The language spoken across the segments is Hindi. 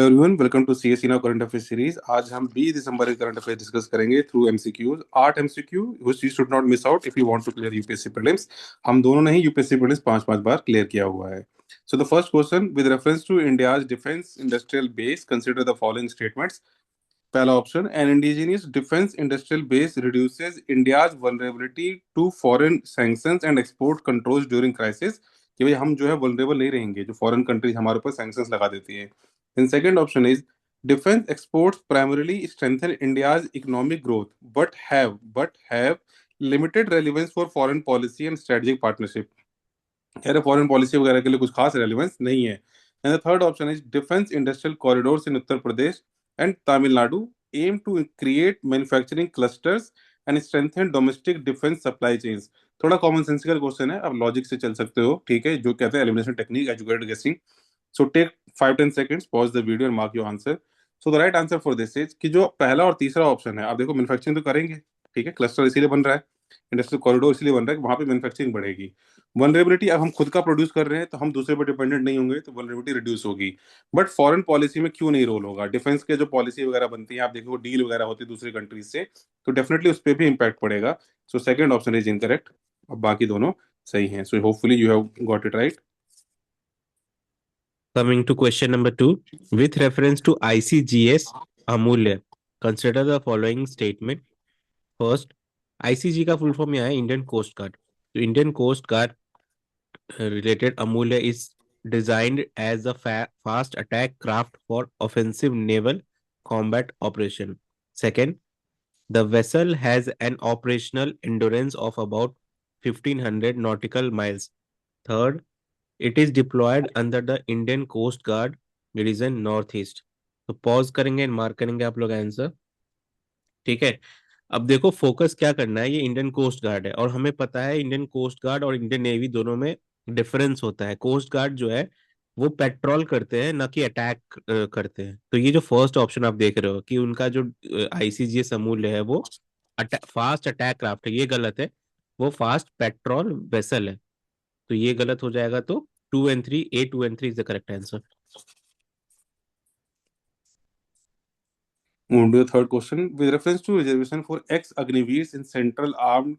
Everyone, welcome to CSE now current affair series. आज हम 20 दिसंबर के करंट अफेयर डिस्कस करेंगे through MCQs. 8 MCQ which you should not miss out if you want to clear UPSC prelims. हम दोनों ने ही यूपीएससी प्रीलिम्स 5-5 बार क्लियर किया हुआ है। So the first question, with reference to India's defence industrial base consider the following statements. पहला option, an indigenous defence industrial base reduces India's vulnerability to foreign sanctions and export controls during crisis. कि भाई हम जो है वल्नरेबल नहीं रहेंगे जो फॉरेन कंट्रीज हमारे ऊपर सैंक्शंस लगा देती है। And second option is defense exports primarily strengthen India's economic growth, but have limited relevance for foreign policy and strategic partnership. कह रहे फॉरेन पॉलिसी वगैरह के लिए कुछ खास रेलिवेंस नहीं है। And the third option is defence industrial corridors in Uttar Pradesh and Tamil Nadu aim to create manufacturing clusters and strengthen domestic defence supply chains. थोड़ा कॉमन सेंसिकल क्वेश्चन है, आप लॉजिक से चल सकते हो, ठीक है, जो कहते हैं elimination technique, educated guessing. So take 5-10 seconds, pause the video and mark your answer. So the right answer for this is कि जो पहला और तीसरा ऑप्शन है, आप देखो मैन्युफैक्चरिंग तो करेंगे, ठीक है, क्लस्टर इसीलिए बन रहा है, इंडस्ट्रियल कॉरिडोर इसीलिए बन रहा है कि वहां पे मैन्युफैक्चरिंग बढ़ेगी। वनरेबिलिटी, अब हम खुद का प्रोड्यूस कर रहे हैं तो हम दूसरे पर डिपेंडेंट नहीं होंगे, तो वनरेबिलिटी रिड्यूस होगी। बट फॉरेन पॉलिसी में क्यों नहीं रोल होगा? डिफेंस के जो पॉलिसी वगैरह बनती है, आप देखो डील वगैरह होती है दूसरी कंट्रीज से, तो डेफिनेटली उस पर भी इम्पैक्ट पड़ेगा। So second option is incorrect. अब बाकी दोनों सही हैं। So hopefully you have got it right. Coming to question number 2, with reference to ICGS अमूल्य, consider the following statement. First, ICG का फुल फॉर्म यहाँ है इंडियन कोस्ट गार्ड। तो इंडियन कोस्ट गार्ड related अमूल्य is designed as a fast attack craft for offensive naval combat operation. Second, the vessel has an operational endurance of about 1500 nautical miles. Third, it is deployed under the Indian Coast Guard division north east. तो पॉज करेंगे एंड मार्क करेंगे आप लोग आंसर, ठीक है। अब देखो फोकस क्या करना है, ये इंडियन कोस्ट गार्ड है और हमें पता है इंडियन कोस्ट गार्ड और इंडियन नेवी दोनों में डिफरेंस होता है। कोस्ट गार्ड जो है वो पेट्रोल करते हैं, ना कि अटैक करते हैं। तो ये जो फर्स्ट ऑप्शन आप देख रहे हो कि उनका जो आईसीजीएस अमूल्य है वो फास्ट अटैक क्राफ्ट है, ये गलत है। वो फास्ट पेट्रोल वेसल है, तो ये गलत हो जाएगा। तो 2 and 3, A 2 and 3 is the correct answer. Move to the third question. With reference to reservation for ex-Agniveers in Central Armed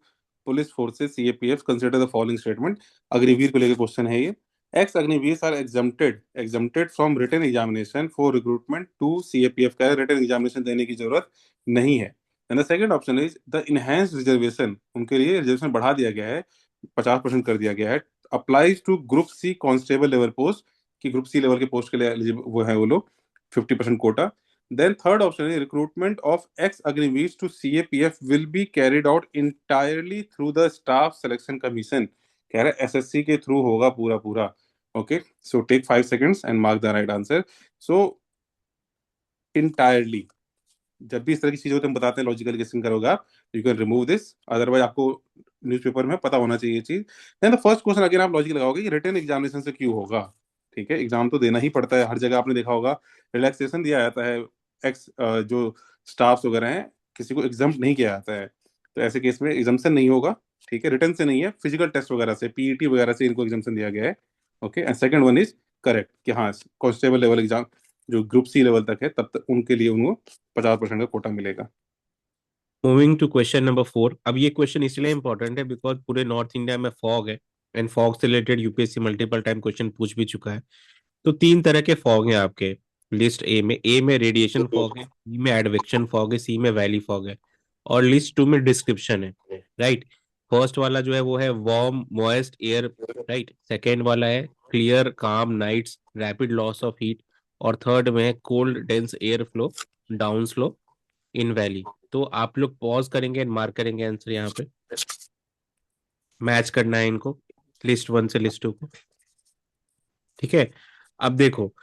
Police Forces (CAPF), consider the following statement. Agniveer को लेकर क्वेश्चन है ये। Ex-Agniveers are exempted from written examination for recruitment to CAPF। का written examination देने की जरूरत नहीं है। And the second option is the enhanced reservation, उनके लिए रिजर्वेशन बढ़ा दिया गया है, 50% कर दिया गया है। Applies to Group C constable level post, कि ग्रुप सी लेवल के पोस्ट के लिए वो है वो लोग 50% Kota. Then third option is recruitment of ex-agniveers to CAPF will be carried out entirely through the Staff Selection Commission। कह रहा है एसएससी के थ्रू होगा पूरा पूरा। Okay, so take 5 seconds and mark the right answer. So entirely, जब भी इस तरह की चीजें होती है हम बताते हैं लॉजिकल गेसिंग करोगे आप, you can remove this, otherwise आपको न्यूज़पेपर में पता होना चाहिए ये चीज। Then the first question again आप लॉजिक लगाओगे कि रिटन एग्जामिनेशन से क्यों होगा, ठीक है, एग्जाम तो देना ही पड़ता है हर जगह, आपने देखा होगा रिलैक्सेशन दिया जाता है, एक्स जो स्टाफ वगैरह हैं किसी को एग्जाम नहीं किया जाता है, तो ऐसे केस में एग्जामेशन नहीं होगा, ठीक है, रिटन से नहीं है, फिजिकल टेस्ट वगैरह से, पीईटी वगैरह से इनको एग्जामेशन दिया गया है। Okay, and second one is correct कि हाँ कांस्टेबल लेवल एग्जाम जो ग्रुप सी लेवल तक है तब तक उनके लिए उनको 50% का कोटा मिलेगा। Moving to question number 4। अब ये क्वेश्चन इसलिए इंपॉर्टेंट है बिकॉज पूरे नॉर्थ इंडिया में फॉग है एंड फॉग से related UPSC multiple time question पूछ भी चुका है। तो 3 तरह के फॉग हैं आपके लिस्ट ए में रेडिएशन फॉग है, बी में एडवेक्शन फॉग है, सी में वैली फॉग है, और लिस्ट 2 में डिस्क्रिप्शन है, राइट। फर्स्ट वाला जो है वो है warm moist air, right. Second वाला है clear calm nights rapid loss of heat, और थर्ड में है cold dense air flow down slow in valley. तो आप लोग पॉज करेंगे एंड मार्क करेंगे आंसर यहाँ पे, मैच करना है इनको लिस्ट 1 से लिस्ट 2 को, ठीक है। अब देखो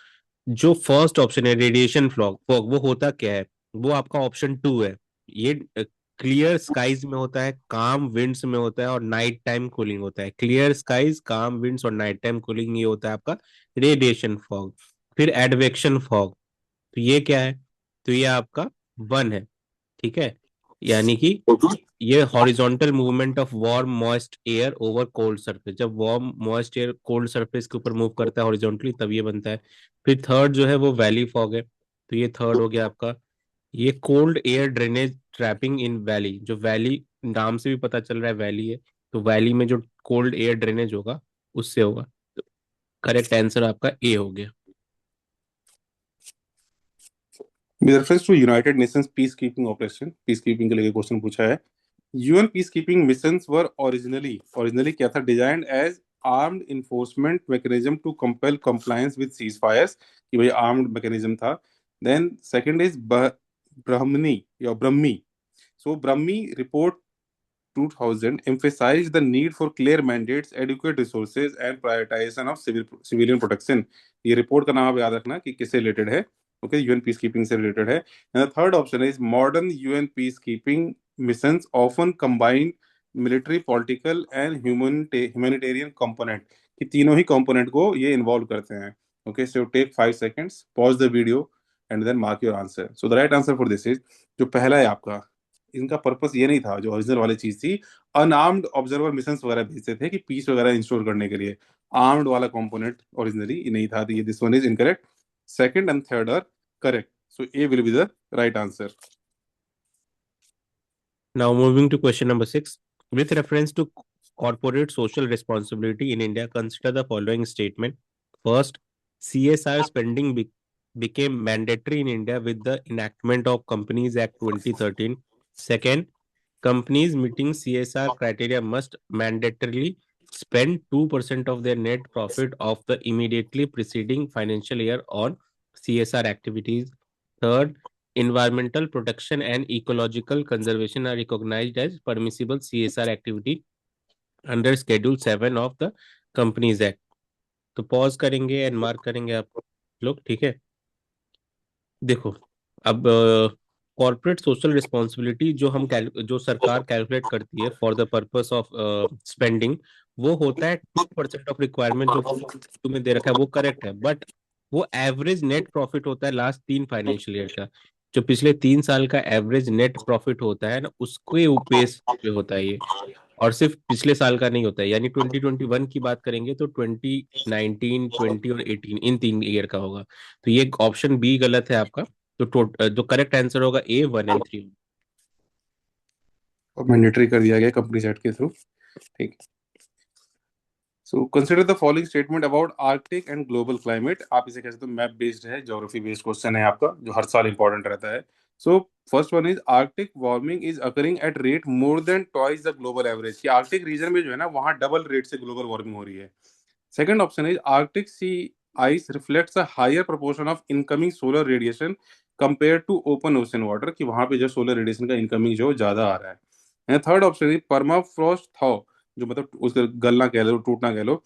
जो फर्स्ट ऑप्शन है रेडिएशन फॉग फॉग वो होता क्या है, वो आपका ऑप्शन 2 है। ये क्लियर स्काइज में होता है, काम विंड्स में होता है और नाइट टाइम कूलिंग होता है। क्लियर स्काइज, काम विंड्स और नाइट टाइम कूलिंग, ये होता है आपका रेडिएशन फॉग। फिर एडवेक्शन फॉग, तो ये क्या है, तो ये आपका 1 है, ठीक है। यानी कि ये horizontal movement of warm moist air over cold surface, जब warm moist air cold surface के ऊपर मूव करता है हॉरिजॉन्टली तब ये बनता है। फिर थर्ड जो है वो वैली फॉग है, तो ये थर्ड हो गया आपका। ये कोल्ड एयर ड्रेनेज ट्रैपिंग इन वैली, जो वैली नाम से भी पता चल रहा है वैली है, तो वैली में जो कोल्ड एयर ड्रेनेज होगा उससे होगा। तो करेक्ट आंसर आपका ए हो गया। With reference to United Nations peace keeping operation, peace keeping के लिए क्वेश्चन पूछा है। UN peace keeping missions were originally क्या था, designed as armed enforcement mechanism to compel compliance with ceasefires, कि भाई आर्म्ड मैकेनिज्म था। देन सेकंड इज ब्रह्मनी या Brahimi. So Brahimi report 2000 emphasized the need for clear mandates, adequate resources, and prioritization of civilian protection. ये रिपोर्ट का नाम आप याद रखना कि किससे रिलेटेड है। ओके, यूएन पीस कीपिंग से रिलेटेड है। And the third option is modern UN peace keeping missions often combine military, political and humanitarian component, कि तीनों ही कंपोनेंट को ये इन्वॉल्व करते हैं। Okay, so take 5 seconds, pause the video and then mark your answer. So the right answer for this is, जो पहला है आपका, इनका पर्पस ये नहीं था, जो ओरिजिनल वाली चीज थी, अनआर्म्ड ऑब्जर्वर मिशंस वगैरह भेजते थे कि पीस वगैरह इंश्योर करने के लिए। आर्म्ड वाला कंपोनेंट ओरिजिनली नहीं था, तो ये this one is incorrect. Second and third are correct, so A will be the right answer. Now moving to question number 6. With reference to corporate social responsibility in India, consider the following statement. First, CSR spending became mandatory in India with the enactment of Companies Act 2013. Second, companies meeting CSR criteria must mandatorily spend 2% of their net profit of the immediately preceding financial year on CSR activities. Third, environmental protection and ecological conservation are recognized as permissible CSR activity under Schedule 7 of the Companies Act. तो पॉज करेंगे एंड मार्क करेंगे आप लोग, ठीक है। देखो, अब कॉर्पोरेट सोशल रिस्पॉन्सिबिलिटी जो जो सरकार कैलकुलेट करती है for the purpose of spending, वो होता है 2% ऑफ रिक्वायरमेंट, जो तुम्हें दे रखा है वो करेक्ट है, बट वो एवरेज नेट प्रॉफिट होता है लास्ट 3 फाइनेंशियल ईयर का। जो पिछले 3 साल का एवरेज नेट प्रॉफिट होता है ना, उसके बेस पे होता है ये। और सिर्फ पिछले साल का नहीं होता है, यानी 2021 की बात करेंगे तो 2019, 20 और 18, इन 3 ईयर का होगा। तो ये ऑप्शन बी गलत है आपका। तो जो करेक्ट आंसर होगा ए 1 एंड 3। और मैंडेटरी कर दिया गया कंपनी सेट के थ्रू। ठीक। So consider the following statement about Arctic and global climate. आप इसे कह सकते हो मैप बेस्ड है, ज्योग्राफी बेस्ड क्वेश्चन है आपका, जो हर साल इंपॉर्टेंट रहता है। So first one is Arctic warming is occurring at rate more than twice the global average, कि आर्कटिक रीजन में जो है ना, वहां डबल रेट से ग्लोबल वार्मिंग हो रही है। Second option is Arctic C ice reflects a higher proportion of incoming solar radiation compare to open ocean water, कि वहां पे जो सोलर रेडिएशन का इनकमिंग जो ज्यादा आ रहा है। And third option is permafrost thaw, जो मतलब उसका गलना कह लो, टूटना कह लो,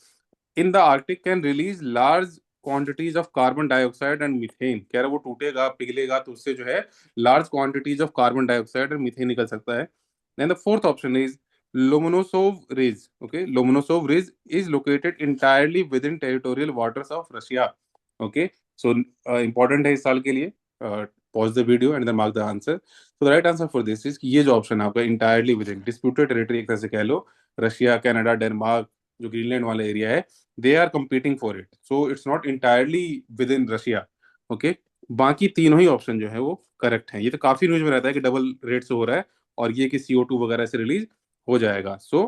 in the Arctic can release large quantities of carbon dioxide and methane. कह रहा है वो टूटेगा पिघलेगा तो उससे जो है large quantities of carbon dioxide and methane निकल सकता है। Then the fourth option is Lomonosov ridge. Okay, Lomonosov ridge is located entirely within territorial waters of Russia. Okay, so important है इस साल के लिए। Pause the video and then mark the answer. So the right answer for this is, ये जो ऑप्शन है आपका entirely within disputed territory, एक तरह से कह लो रशिया, कनाडा, डेनमार्क, जो ग्रीनलैंड वाला एरिया है, they are competing for it, so it's not entirely within Russia. Okay, बाकी तीनों ही ऑप्शन जो है वो करेक्ट है। ये तो काफी न्यूज में रहता है कि डबल रेट से हो रहा है, और ये कि CO2 वगैरह से रिलीज हो जाएगा। सो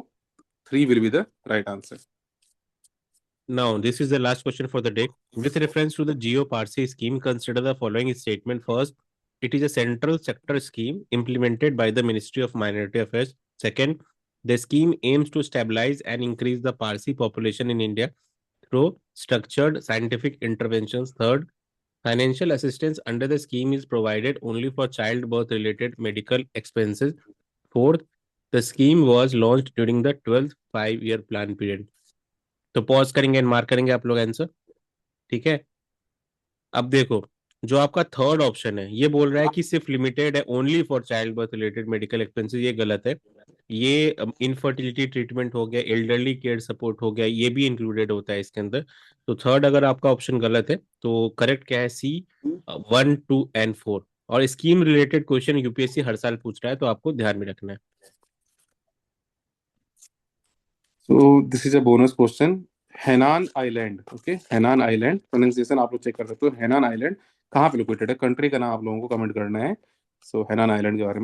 3 will be the right answer. Now, this is the last question for the day. With reference to the GeoParsi scheme, consider the following statement. First, it is a central sector scheme implemented by the Ministry of Minority Affairs. Second, the scheme aims to stabilize and increase the Parsi population in India through structured scientific interventions. Third, financial assistance under the scheme is provided only for childbirth related medical expenses. Fourth, the scheme was launched during the 12th 5-year plan period. तो पॉज करेंगे एंड मार्क करेंगे आप लोग आंसर, ठीक है। अब देखो, जो आपका थर्ड ऑप्शन है ये बोल रहा है कि सिर्फ लिमिटेड है only for child birth related medical expenses, ये गलत है। ये इनफर्टिलिटी ट्रीटमेंट हो गया, एल्डरली केयर सपोर्ट हो गया, ये भी इंक्लूडेड होता है इसके अंदर। तो थर्ड अगर आपका ऑप्शन गलत है तो करेक्ट क्या है, सी 1, 2 एंड 4। और स्कीम रिलेटेड क्वेश्चन यूपीएससी हर साल पूछ रहा है, तो आपको ध्यान में रखना है। So this is a bonus question. Henan island, okay, Henan island pronunciation आप लोग चेक कर सकते हो। हेनान आइलैंड कहाँ पे लोकेटेड है, कंट्री का नाम आप लोगों को कमेंट करना है। सो हैनान आइलैंड के बारे में।